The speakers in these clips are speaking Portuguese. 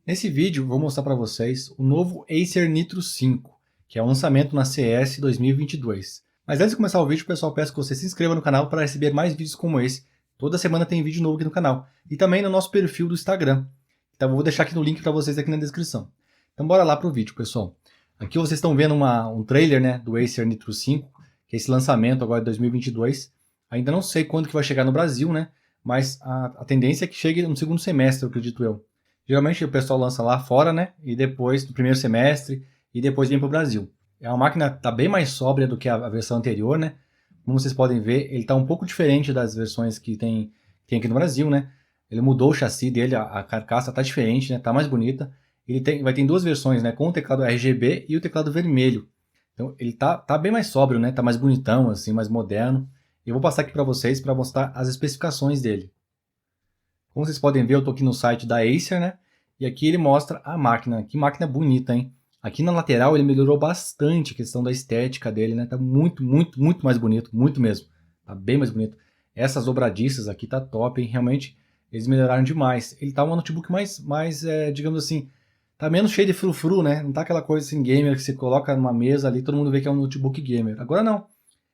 Nesse vídeo vou mostrar para vocês o novo Acer Nitro 5, que é o lançamento na CES 2022. Mas antes de começar o vídeo, pessoal, peço que você se inscreva no canal para receber mais vídeos como esse. Toda semana tem vídeo novo aqui no canal. E também no nosso perfil do Instagram. Então eu vou deixar aqui no link para vocês aqui na descrição. Então bora lá para o vídeo, pessoal. Aqui vocês estão vendo um trailer, né, do Acer Nitro 5, que é esse lançamento agora de 2022. Ainda não sei quando que vai chegar no Brasil, né? Mas a tendência é que chegue no segundo semestre, eu acredito eu. Geralmente o pessoal lança lá fora, né? E depois no primeiro semestre e depois vem para o Brasil. A máquina está bem mais sóbria do que a versão anterior, né? Como vocês podem ver, ele está um pouco diferente das versões que tem aqui no Brasil, né? Ele mudou o chassi dele, a carcaça está diferente, né? Tá mais bonita. Vai ter duas versões, né? Com o teclado RGB e o teclado vermelho. Então ele tá bem mais sóbrio, né? Tá mais bonitão, assim, mais moderno. Eu vou passar aqui para vocês para mostrar as especificações dele. Como vocês podem ver, eu estou aqui no site da Acer, né? E aqui ele mostra a máquina. Que máquina bonita, hein? Aqui na lateral ele melhorou bastante a questão da estética dele, né? Tá muito, muito, muito mais bonito, muito mesmo. Tá bem mais bonito. Essas dobradiças aqui tá top, hein? Realmente eles melhoraram demais. Ele tá um notebook mais digamos assim, tá menos cheio de frufru, né? Não tá aquela coisa assim gamer que você coloca numa mesa ali, todo mundo vê que é um notebook gamer. Agora não.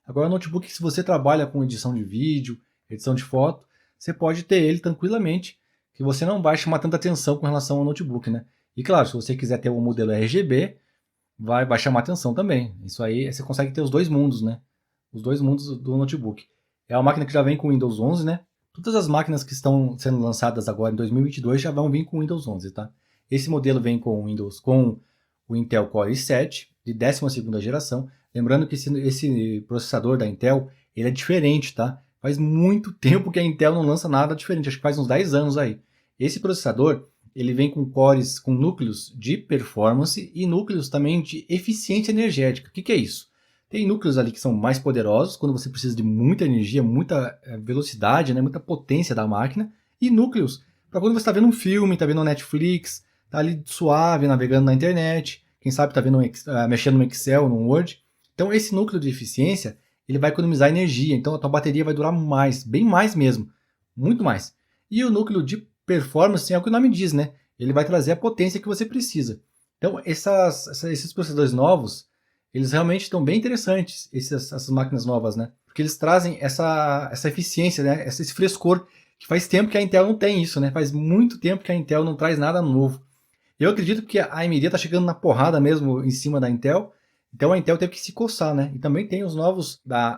Agora o notebook, se você trabalha com edição de vídeo, edição de foto, você pode ter ele tranquilamente, que você não vai chamar tanta atenção com relação ao notebook, né? E claro, se você quiser ter um modelo RGB, vai chamar atenção também. Isso aí, você consegue ter os dois mundos, né? Os dois mundos do notebook. É uma máquina que já vem com Windows 11, né? Todas as máquinas que estão sendo lançadas agora em 2022 já vão vir com Windows 11, tá? Esse modelo vem com o Intel Core i7 de 12ª geração. Lembrando que esse processador da Intel, ele é diferente, tá? Faz muito tempo que a Intel não lança nada diferente, acho que faz uns 10 anos aí. Esse processador, ele vem com cores, com núcleos de performance e núcleos também de eficiência energética. O que é isso? Tem núcleos ali que são mais poderosos, quando você precisa de muita energia, muita velocidade, né, muita potência da máquina, e núcleos para quando você está vendo um filme, está vendo um Netflix, está ali suave, navegando na internet, quem sabe está mexendo no Excel, no Word. Então esse núcleo de eficiência, ele vai economizar energia, então a tua bateria vai durar mais, bem mais mesmo, muito mais. E o núcleo de performance é o que o nome diz, né? Ele vai trazer a potência que você precisa. Então esses processadores novos, eles realmente estão bem interessantes, essas máquinas novas, né? Porque eles trazem essa eficiência, né? Esse frescor, que faz tempo que a Intel não tem isso, né? Faz muito tempo que a Intel não traz nada novo. Eu acredito que a AMD está chegando na porrada mesmo em cima da Intel, então a Intel teve que se coçar, né? E também tem os novos da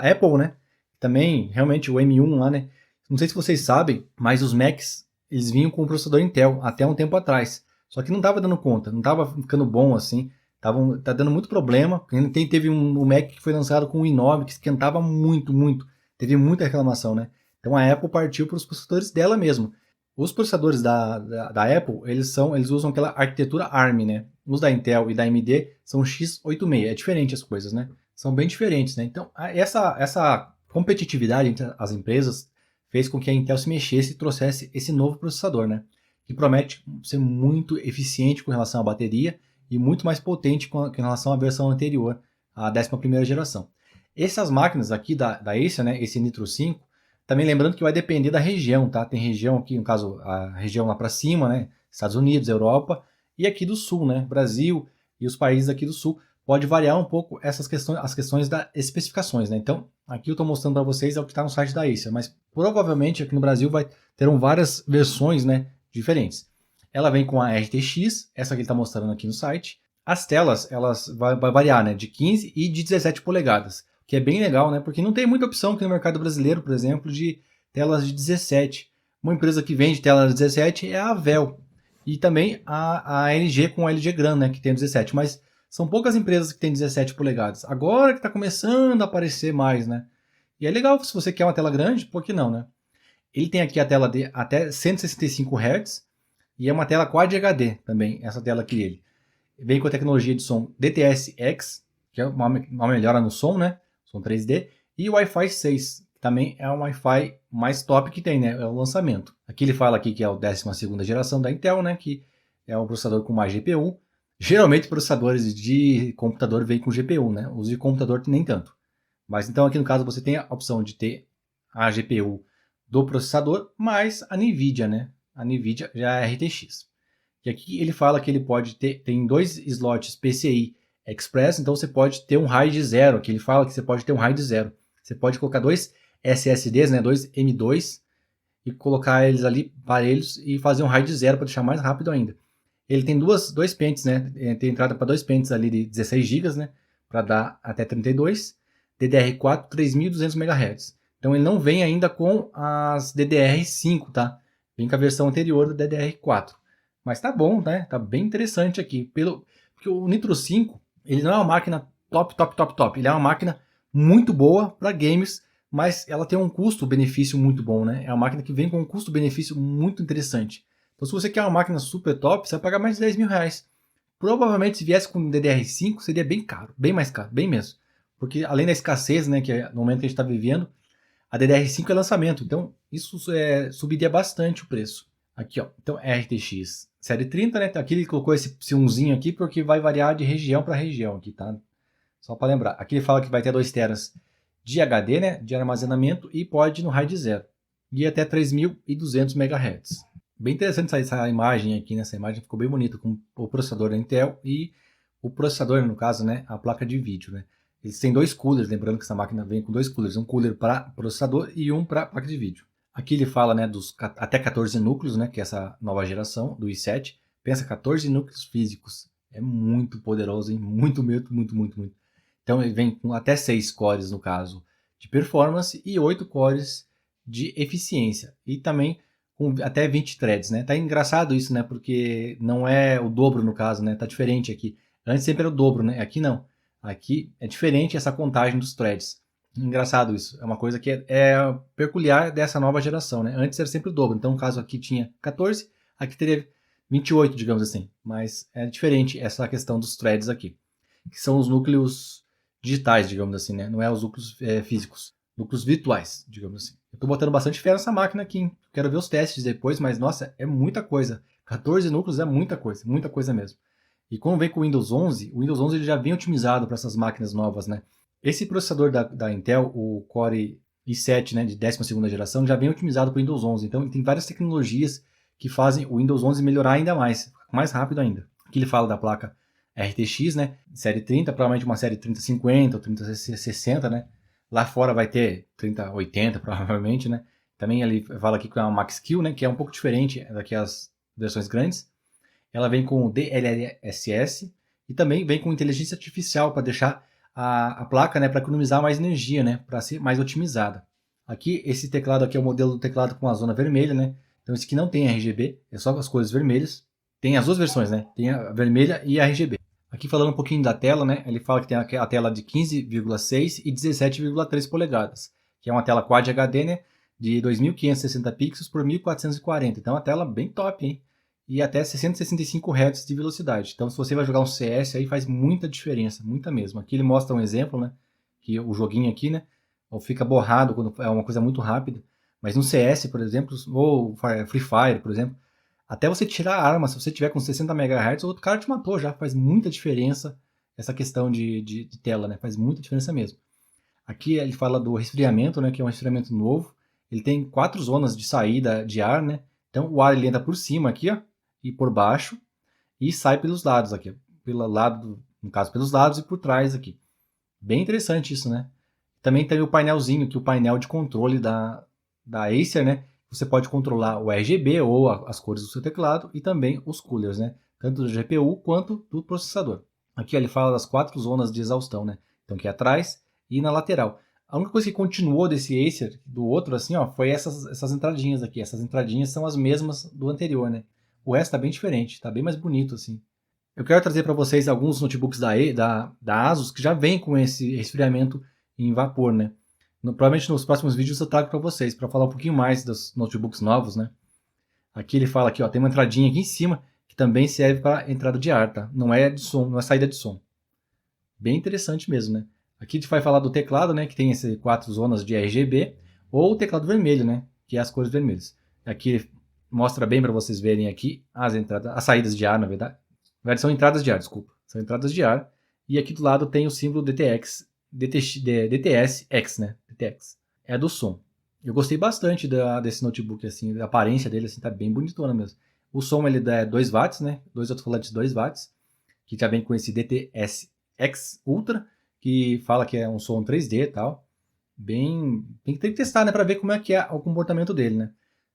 Apple, né? Também, realmente, o M1 lá, né? Não sei se vocês sabem, mas os Macs, eles vinham com o processador Intel até um tempo atrás. Só que não estava dando conta, não estava ficando bom assim. Tá dando muito problema. Teve um Mac que foi lançado com o i9 que esquentava muito, muito. Teve muita reclamação, né? Então a Apple partiu para os processadores dela mesmo. Os processadores da Apple, eles usam aquela arquitetura ARM, né? Os da Intel e da AMD são x86. É diferente as coisas, né? São bem diferentes, né? Então essa competitividade entre as empresas fez com que a Intel se mexesse e trouxesse esse novo processador, né? Que promete ser muito eficiente com relação à bateria e muito mais potente com relação à versão anterior, a 11ª geração. Essas máquinas aqui da Acer, né, esse Nitro 5, também lembrando que vai depender da região, tá? Tem região aqui, no caso, a região lá para cima, né, Estados Unidos, Europa, e aqui do Sul, né, Brasil e os países aqui do Sul. Pode variar um pouco as questões das especificações, né? Então, aqui eu estou mostrando para vocês é o que está no site da Acer, mas provavelmente aqui no Brasil terão várias versões, né, diferentes. Ela vem com a RTX, essa que ele está mostrando aqui no site. As telas, elas vai variar, né, de 15 e de 17 polegadas, que é bem legal, né, porque não tem muita opção aqui no mercado brasileiro, por exemplo, de telas de 17. Uma empresa que vende telas de 17 é a Vel, e também a LG com a LG Gran, né, que tem 17, mas são poucas empresas que têm 17 polegadas. Agora que está começando a aparecer mais, né? E é legal se você quer uma tela grande, por que não, né? Ele tem aqui a tela de até 165 Hz, e é uma tela Quad HD também, essa tela aqui dele. Vem com a tecnologia de som DTS-X, que é uma melhora no som, né? Som 3D. E o Wi-Fi 6, que também é um Wi-Fi mais top que tem, né? É o lançamento. Aqui ele fala aqui que é o 12ª geração da Intel, né? Que é um processador com mais GPU. Geralmente processadores de computador vêm com GPU, né? Os de computador nem tanto. Mas então aqui no caso você tem a opção de ter a GPU do processador mais a NVIDIA, né? A NVIDIA já é RTX. E aqui ele fala que ele pode ter, tem 2 slots PCI Express, então você pode ter um RAID 0, que ele fala que você pode ter um RAID 0. Você pode colocar 2 SSDs, né, 2 M2, e colocar eles ali parelhos e fazer um RAID 0 para deixar mais rápido ainda. Ele tem dois pentes, né, tem entrada para 2 pentes ali de 16 GB, né, para dar até 32, DDR4 3200 MHz. Então ele não vem ainda com as DDR5, tá? Vem com a versão anterior do DDR4. Mas tá bom, né? Tá bem interessante aqui. Porque o Nitro 5, ele não é uma máquina top, top, top, top. Ele é uma máquina muito boa para games, mas ela tem um custo-benefício muito bom, né? É uma máquina que vem com um custo-benefício muito interessante. Então se você quer uma máquina super top, você vai pagar mais de 10 mil reais. Provavelmente se viesse com DDR5 seria bem caro, bem mais caro, bem mesmo. Porque além da escassez, né, que é no momento que a gente está vivendo, a DDR5 é lançamento, então isso subiria bastante o preço. Aqui, ó, então RTX série 30, né? Aqui ele colocou esse 1zinho aqui porque vai variar de região para região aqui, tá? Só para lembrar. Aqui ele fala que vai ter 2 teras de HD, né, de armazenamento e pode ir no RAID 0 e até 3200 MHz. Bem interessante essa imagem aqui, né? Essa imagem ficou bem bonita com o processador da Intel e o processador, no caso, né, a placa de vídeo, né? Eles têm 2 coolers, lembrando que essa máquina vem com 2 coolers, um cooler para processador e um para placa de vídeo. Aqui ele fala, né, dos até 14 núcleos, né, que é essa nova geração do i7. Pensa, 14 núcleos físicos. É muito poderoso, hein? Muito, muito, muito, muito, muito. Então ele vem com até 6 cores, no caso, de performance e 8 cores de eficiência. E também com até 20 threads, né? Tá engraçado isso, né? Porque não é o dobro no caso, né? Tá diferente aqui. Antes sempre era o dobro, né? Aqui não. Aqui é diferente essa contagem dos threads. Engraçado isso. É uma coisa que é peculiar dessa nova geração, né? Antes era sempre o dobro. Então, no caso aqui tinha 14, aqui teria 28, digamos assim. Mas é diferente essa questão dos threads aqui, que são os núcleos digitais, digamos assim, né? Não é os núcleos físicos. Núcleos virtuais, digamos assim. Eu tô botando bastante fé nessa máquina aqui, hein? Quero ver os testes depois, mas nossa, é muita coisa. 14 núcleos é muita coisa mesmo. E como vem com o Windows 11, o Windows 11 ele já vem otimizado para essas máquinas novas, né? Esse processador da Intel, o Core i7, né, de 12ª geração, já vem otimizado para o Windows 11. Então ele tem várias tecnologias que fazem o Windows 11 melhorar ainda mais rápido ainda. Aqui ele fala da placa RTX, né, série 30, provavelmente uma série 3050 ou 3060, né? Lá fora vai ter 3080, provavelmente, né? Também ele fala aqui que é uma Max-Q, né, que é um pouco diferente das versões grandes. Ela vem com DLSS e também vem com inteligência artificial para deixar a placa, né, para economizar mais energia, né, para ser mais otimizada. Aqui, esse teclado aqui é o modelo do teclado com a zona vermelha, né? Então esse aqui não tem RGB, é só as cores vermelhas. Tem as duas versões, né? Tem a vermelha e a RGB. Aqui falando um pouquinho da tela, né? Ele fala que tem a tela de 15,6 e 17,3 polegadas, que é uma tela Quad HD, né? De 2.560 pixels por 1.440. Então, é uma tela bem top, hein? E até 665 Hz de velocidade. Então, se você vai jogar um CS, aí faz muita diferença, muita mesmo. Aqui ele mostra um exemplo, né? Que o joguinho aqui, né? Ou fica borrado quando é uma coisa muito rápida. Mas no CS, por exemplo, ou Free Fire, por exemplo, até você tirar a arma, se você tiver com 60 MHz, o outro cara te matou já. Faz muita diferença essa questão de tela, né? Faz muita diferença mesmo. Aqui ele fala do resfriamento, né? Que é um resfriamento novo. Ele tem 4 zonas de saída de ar, né? Então o ar ele entra por cima aqui, ó, e por baixo, e sai pelos lados aqui, pelo lado, no caso pelos lados e por trás aqui. Bem interessante isso, né? Também tem o painelzinho, que é o painel de controle da Acer, né? Você pode controlar o RGB ou as cores do seu teclado e também os coolers, né? Tanto do GPU quanto do processador. Aqui ele fala das 4 zonas de exaustão, né? Então aqui atrás e na lateral. A única coisa que continuou desse Acer, do outro assim, ó, foi essas entradinhas aqui. Essas entradinhas são as mesmas do anterior, né? O resto tá bem diferente, tá bem mais bonito assim. Eu quero trazer para vocês alguns notebooks da Asus que já vem com esse resfriamento em vapor, né? Provavelmente nos próximos vídeos eu trago para vocês, para falar um pouquinho mais dos notebooks novos, né? Aqui ele fala aqui, ó, tem uma entradinha aqui em cima que também serve para entrada de ar, tá? Não é de som, não é saída de som. Bem interessante mesmo, né? Aqui a gente vai falar do teclado, né? Que tem essas 4 zonas de RGB, ou o teclado vermelho, né? Que é as cores vermelhas. Aqui mostra bem para vocês verem aqui as entradas, as saídas de ar, na verdade. São entradas de ar, desculpa. São entradas de ar. E aqui do lado tem o símbolo DTS-X, né? DTX. É do som. Eu gostei bastante desse notebook, assim, da aparência dele, assim, tá bem bonitona mesmo. O som ele dá 2 watts, né? 2 alto-falantes 2 watts, que já vem com esse DTS-X Ultra, que fala que é um som 3D e tal. Tem que testar, né, para ver como é que é o comportamento dele, né?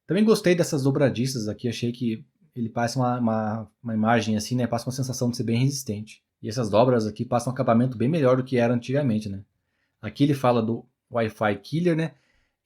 Também gostei dessas dobradiças aqui, achei que ele passa uma imagem assim, né? Passa uma sensação de ser bem resistente. E essas dobras aqui passam um acabamento bem melhor do que era antigamente, né? Aqui ele fala do Wi-Fi Killer, né?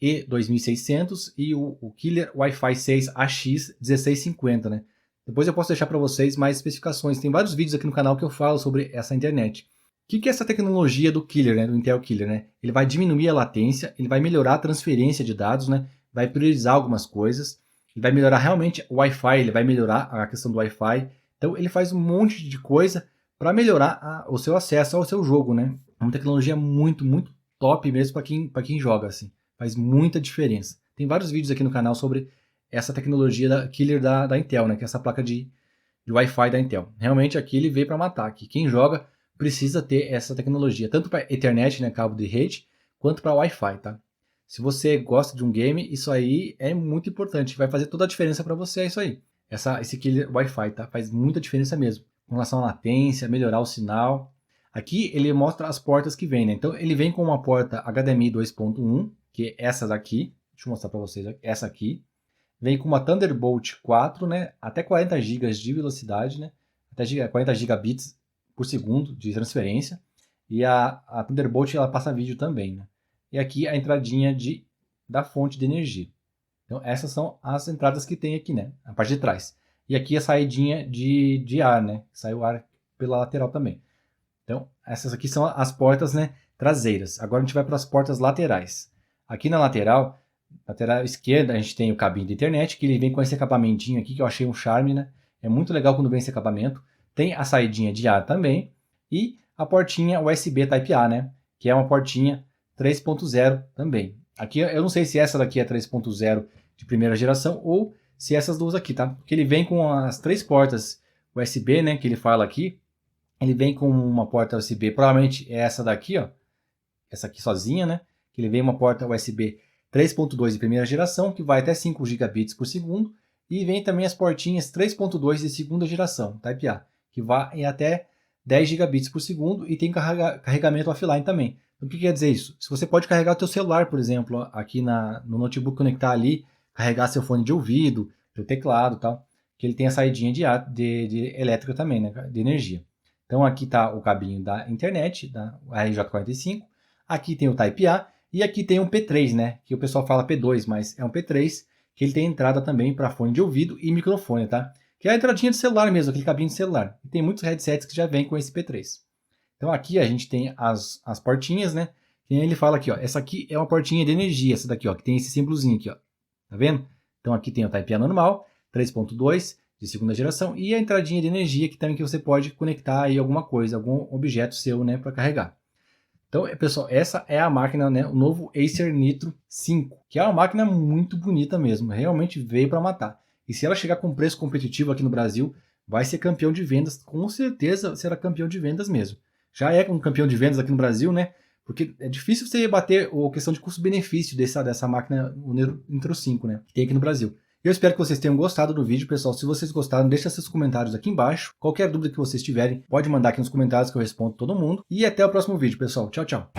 E2600 e o Killer Wi-Fi 6 AX1650, né? Depois eu posso deixar para vocês mais especificações. Tem vários vídeos aqui no canal que eu falo sobre essa internet. O que é essa tecnologia do Killer, né? Do Intel Killer, né? Ele vai diminuir a latência, ele vai melhorar a transferência de dados, né? Vai priorizar algumas coisas, ele vai melhorar realmente o Wi-Fi, ele vai melhorar a questão do Wi-Fi. Então ele faz um monte de coisa para melhorar o seu acesso ao seu jogo, né? É uma tecnologia muito, muito top mesmo para quem joga, assim. Faz muita diferença. Tem vários vídeos aqui no canal sobre essa tecnologia da Killer da Intel, né? Que é essa placa de Wi-Fi da Intel. Realmente aqui ele veio para matar. Que quem joga precisa ter essa tecnologia, tanto para Ethernet, né, cabo de rede, quanto para Wi-Fi, tá? Se você gosta de um game, isso aí é muito importante. Vai fazer toda a diferença para você, é isso aí. Esse Killer Wi-Fi, tá? Faz muita diferença mesmo. Com relação à latência, melhorar o sinal. Aqui ele mostra as portas que vem, né? Então ele vem com uma porta HDMI 2.1, que é essa daqui. Deixa eu mostrar para vocês, essa aqui. Vem com uma Thunderbolt 4, né? Até 40 GB de velocidade, né? Até 40 gigabits por segundo de transferência. E a Thunderbolt ela passa vídeo também, né? E aqui a entradinha da fonte de energia. Então essas são as entradas que tem aqui, né? A parte de trás. E aqui a saidinha de ar, né? Sai o ar pela lateral também. Então essas aqui são as portas, né, traseiras. Agora a gente vai para as portas laterais. Aqui na lateral esquerda, a gente tem o cabinho de internet, que ele vem com esse acabamentinho aqui, que eu achei um charme, né? É muito legal quando vem esse acabamento. Tem a saidinha de ar também. E a portinha USB Type-A, né? Que é uma portinha 3.0 também. Aqui eu não sei se essa daqui é 3.0 de primeira geração ou se essas duas aqui, tá? Porque ele vem com as 3 portas USB, né? Que ele fala aqui. Ele vem com uma porta USB, provavelmente é essa daqui, ó. Essa aqui sozinha, né? Que ele vem uma porta USB 3.2 de primeira geração, que vai até 5 gigabits por segundo. E vem também as portinhas 3.2 de segunda geração, Type-A, que vai até 10 gigabits por segundo e tem carregamento offline também. Então, o que quer dizer isso? Se você pode carregar o teu celular, por exemplo, aqui no notebook, conectar ali, carregar seu fone de ouvido, seu teclado e tal, que ele tem a saidinha de elétrica também, né, de energia. Então aqui está o cabinho da internet, da RJ45, aqui tem o Type-A e aqui tem um P3, né, que o pessoal fala P2, mas é um P3, que ele tem entrada também para fone de ouvido e microfone, tá? Que é a entradinha de celular mesmo, aquele cabinho de celular. E tem muitos headsets que já vêm com esse P3. Então aqui a gente tem as portinhas, né? E ele fala aqui, ó, essa aqui é uma portinha de energia, essa daqui, ó, que tem esse símbolozinho aqui, ó. Tá vendo? Então aqui tem o Type-A normal, 3.2 de segunda geração e a entradinha de energia que também que você pode conectar aí alguma coisa, algum objeto seu, né, para carregar. Então, pessoal, essa é a máquina, né, o novo Acer Nitro 5, que é uma máquina muito bonita mesmo, realmente veio para matar. E se ela chegar com preço competitivo aqui no Brasil, vai ser campeão de vendas, com certeza será campeão de vendas mesmo. Já é um campeão de vendas aqui no Brasil, né? Porque é difícil você bater a questão de custo-benefício dessa máquina, o Nitro 5, né? Que tem aqui no Brasil. Eu espero que vocês tenham gostado do vídeo, pessoal. Se vocês gostaram, deixa seus comentários aqui embaixo. Qualquer dúvida que vocês tiverem, pode mandar aqui nos comentários que eu respondo todo mundo. E até o próximo vídeo, pessoal. Tchau, tchau.